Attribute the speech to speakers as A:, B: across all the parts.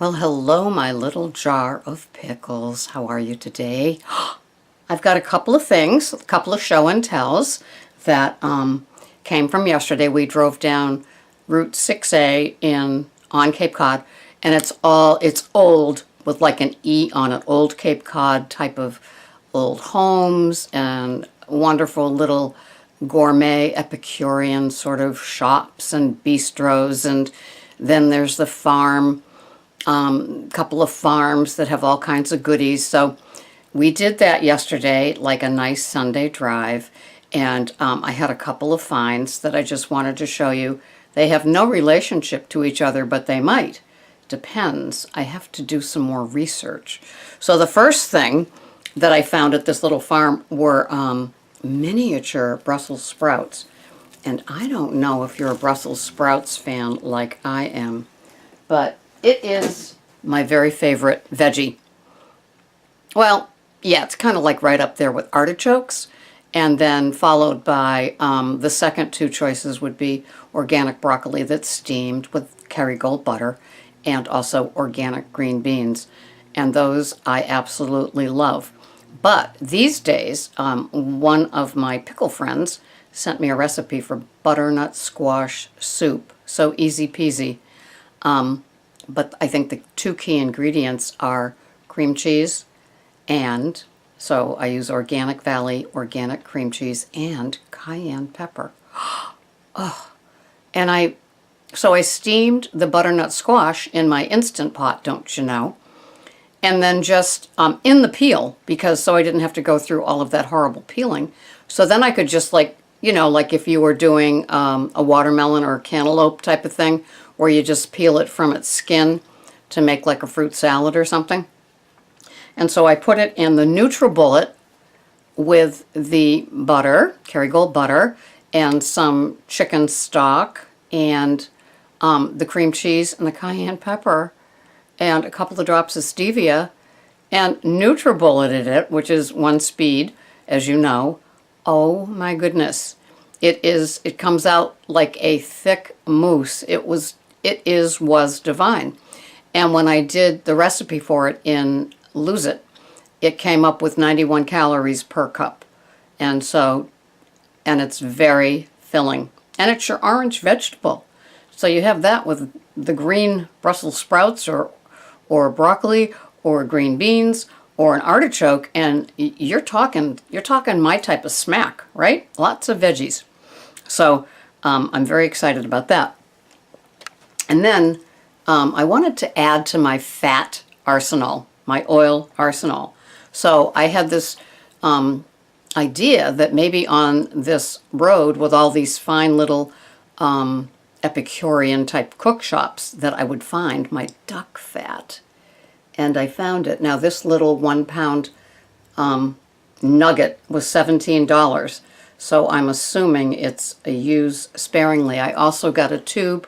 A: Well, hello, my little jar of pickles. How are you today? I've got a couple of things, a couple of show and tells that came from yesterday. We drove down Route 6A on Cape Cod, and it's old with like an E on it, old Cape Cod type of old homes and wonderful little gourmet Epicurean sort of shops and bistros, and then there's the farm. Couple of farms that have all kinds of goodies. So we did that yesterday, like a nice Sunday drive, and I had a couple of finds that I just wanted to show you. They have no relationship to each other, but they might. Depends. I have to do some more research. So the first thing that I found at this little farm were miniature Brussels sprouts. And I don't know if you're a Brussels sprouts fan like I am, but it is my very favorite veggie. Well, yeah, it's kind of like right up there with artichokes, and then followed by the second two choices would be organic broccoli that's steamed with Kerrygold butter, and also organic green beans, and those I absolutely love. But these days, one of my pickle friends sent me a recipe for butternut squash soup. So easy peasy. But I think the two key ingredients are cream cheese, and so I use Organic Valley organic cream cheese and cayenne pepper. Oh, and I steamed the butternut squash in my Instant Pot, don't you know? And then just in the peel, because so I didn't have to go through all of that horrible peeling. So then I could just like if you were doing a watermelon or a cantaloupe type of thing, where you just peel it from its skin to make like a fruit salad or something. And so I put it in the NutriBullet with the butter, Kerrygold butter, and some chicken stock, and the cream cheese and the cayenne pepper, and a couple of drops of stevia, and NutriBulleted it, which is one speed, as you know. Oh my goodness. It comes out like a thick mousse. It was divine. And when I did the recipe for it in Lose It, it came up with 91 calories per cup. And it's very filling. And it's your orange vegetable. So you have that with the green Brussels sprouts or broccoli or green beans or an artichoke, and you're talking my type of smack, right? Lots of veggies. So I'm very excited about that. And then I wanted to add to my fat arsenal, my oil arsenal. So I had this idea that maybe on this road with all these fine little Epicurean type cook shops that I would find my duck fat. And I found it. Now this little 1 pound nugget was $17. So I'm assuming it's a use sparingly. I also got a tube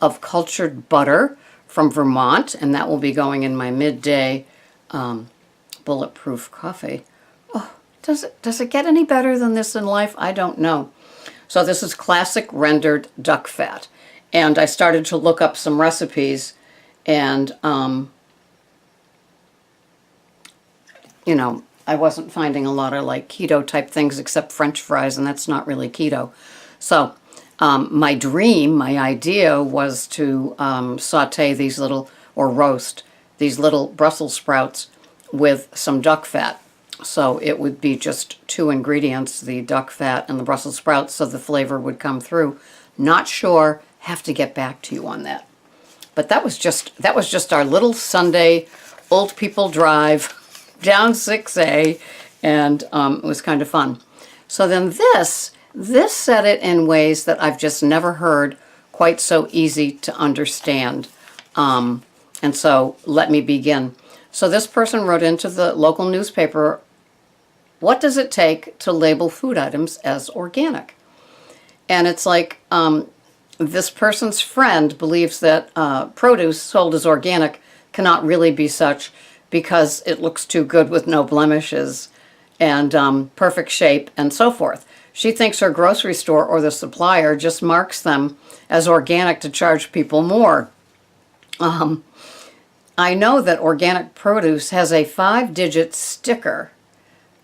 A: of cultured butter from Vermont, and that will be going in my midday bulletproof coffee. Oh, does it get any better than this in life? I don't know. So this is classic rendered duck fat. And I started to look up some recipes, and I wasn't finding a lot of like keto type things except French fries, and that's not really keto. So my idea was to saute these little, or roast these little Brussels sprouts with some duck fat. So it would be just two ingredients, the duck fat and the Brussels sprouts, so the flavor would come through. Not sure, have to get back to you on that. But that was just our little Sunday old people drive down 6A, and it was kind of fun. So then this said it in ways that I've just never heard quite so easy to understand. And so let me begin. So this person wrote into the local newspaper, what does it take to label food items as organic? And it's like this person's friend believes that produce sold as organic cannot really be such, because it looks too good with no blemishes and perfect shape and so forth. She thinks her grocery store or the supplier just marks them as organic to charge people more. I know that organic produce has a 5-digit sticker,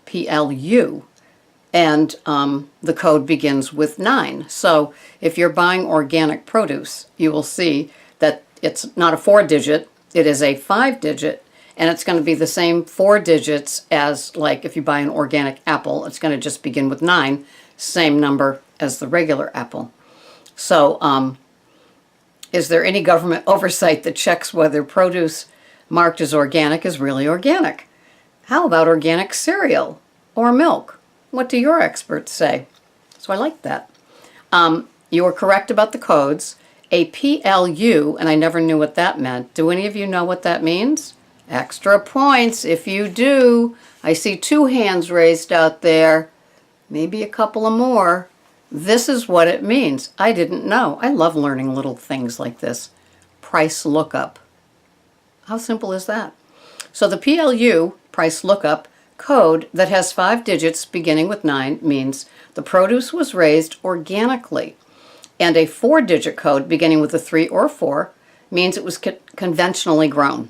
A: PLU, and the code begins with 9. So if you're buying organic produce, you will see that it's not a 4-digit, it is a 5-digit, and it's going to be the same 4 digits as, like, if you buy an organic apple, it's going to just begin with 9, same number as the regular apple. So is there any government oversight that checks whether produce marked as organic is really organic? How about organic cereal or milk? What do your experts say? So I like that. You were correct about the codes. A PLU, and I never knew what that meant. Do any of you know what that means? Extra points if you do. I see 2 hands raised out there, maybe a couple of more. This is what it means. I didn't know. I love learning little things like this. Price lookup. How simple is that? So the PLU, price lookup, code that has 5 digits beginning with 9 means the produce was raised organically. And a 4-digit code beginning with a 3 or 4 means it was conventionally grown.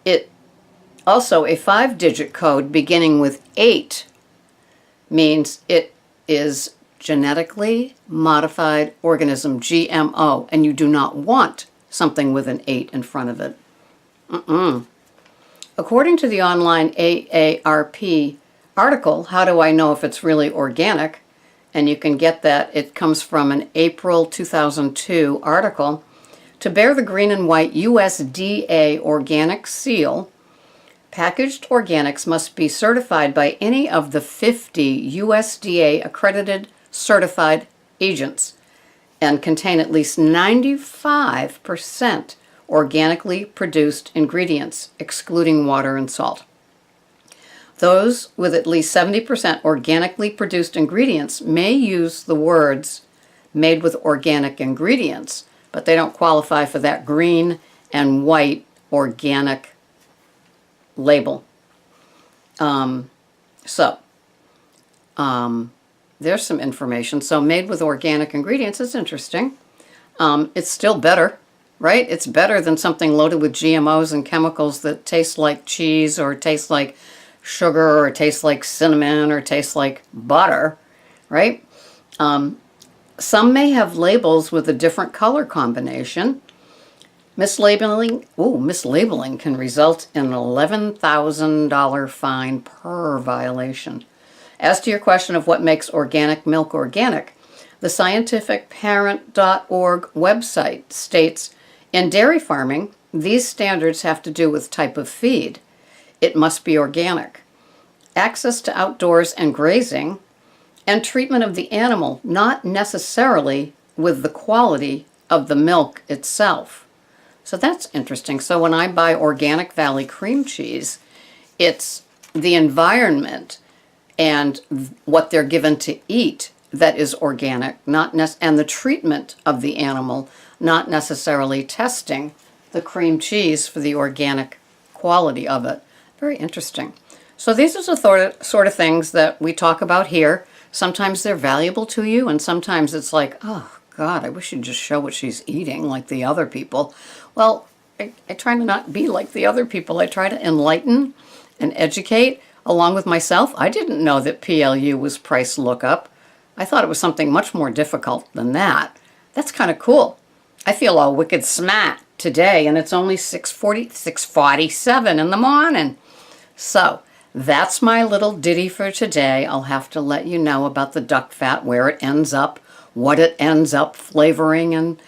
A: It also, a 5-digit code beginning with 8 means it is genetically modified organism, GMO, and you do not want something with an 8 in front of it. According to the online AARP article, How Do I Know If It's Really Organic? And you can get that, it comes from an April 2002 article. To bear the green and white USDA organic seal, packaged organics must be certified by any of the 50 USDA accredited certified agents and contain at least 95% organically produced ingredients, excluding water and salt. Those with at least 70% organically produced ingredients may use the words made with organic ingredients, but they don't qualify for that green and white organic label. There's some information. So made with organic ingredients is interesting. It's still better, right? It's better than something loaded with GMOs and chemicals that taste like cheese or taste like sugar or taste like cinnamon or taste like butter, right? Some may have labels with a different color combination. Mislabeling can result in an $11,000 fine per violation. As to your question of what makes organic milk organic, the scientificparent.org website states, in dairy farming, these standards have to do with type of feed. It must be organic. Access to outdoors and grazing, and treatment of the animal, not necessarily with the quality of the milk itself. So that's interesting. So when I buy Organic Valley cream cheese, it's the environment and what they're given to eat that is organic, and the treatment of the animal, not necessarily testing the cream cheese for the organic quality of it. Very interesting. So these are the sort of things that we talk about here. Sometimes they're valuable to you, and sometimes it's like, oh God, I wish you'd just show what she's eating like the other people. Well, I try to not be like the other people. I try to enlighten and educate along with myself. I didn't know that PLU was price lookup. I thought it was something much more difficult than that. That's kind of cool. I feel all wicked smart today, and it's only 6:47 in the morning. So that's my little ditty for today. I'll have to let you know about the duck fat, where it ends up, what it ends up flavoring and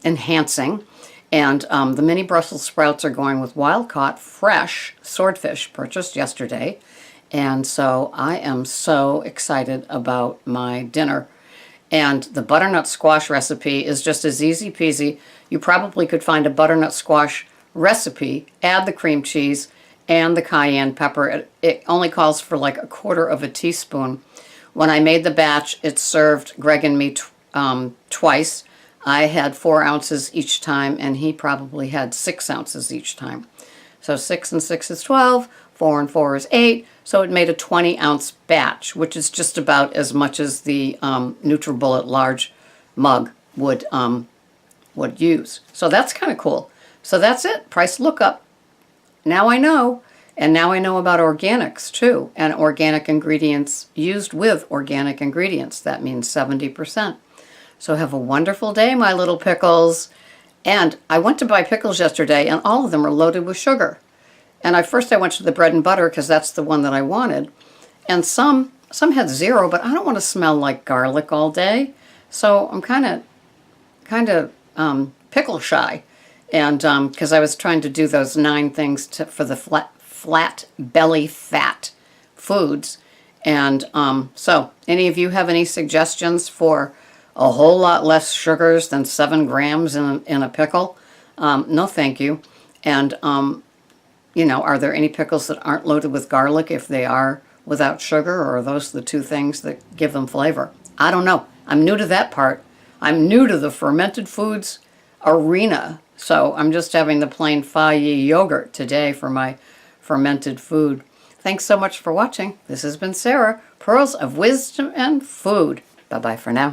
A: enhancing. And the mini Brussels sprouts are going with wild-caught fresh swordfish purchased yesterday. And so I am so excited about my dinner. And the butternut squash recipe is just as easy peasy. You probably could find a butternut squash recipe, add the cream cheese and the cayenne pepper. It only calls for like 1/4 of a teaspoon. When I made the batch, it served Greg and me twice. I had 4 ounces each time, and he probably had 6 ounces each time. So 6 and 6 is 12, 4 and 4 is 8. So it made a 20-ounce batch, which is just about as much as the NutriBullet large mug would use. So that's kind of cool. So that's it. Price lookup. Now I know. And now I know about organics too, and organic ingredients used with organic ingredients. That means 70%. So have a wonderful day, my little pickles. And I went to buy pickles yesterday, and all of them are loaded with sugar. And first I went to the bread and butter because that's the one that I wanted. And some had 0, but I don't want to smell like garlic all day. So I'm kind of pickle shy. And because I was trying to do those 9 things for the flat belly fat foods. And so any of you have any suggestions for a whole lot less sugars than 7 grams in a pickle? No, thank you. And, are there any pickles that aren't loaded with garlic if they are without sugar, or are those the 2 things that give them flavor? I don't know. I'm new to that part. I'm new to the fermented foods arena. So I'm just having the plain Fage yogurt today for my fermented food. Thanks so much for watching. This has been Sarah, Pearls of Wisdom and Food. Bye-bye for now.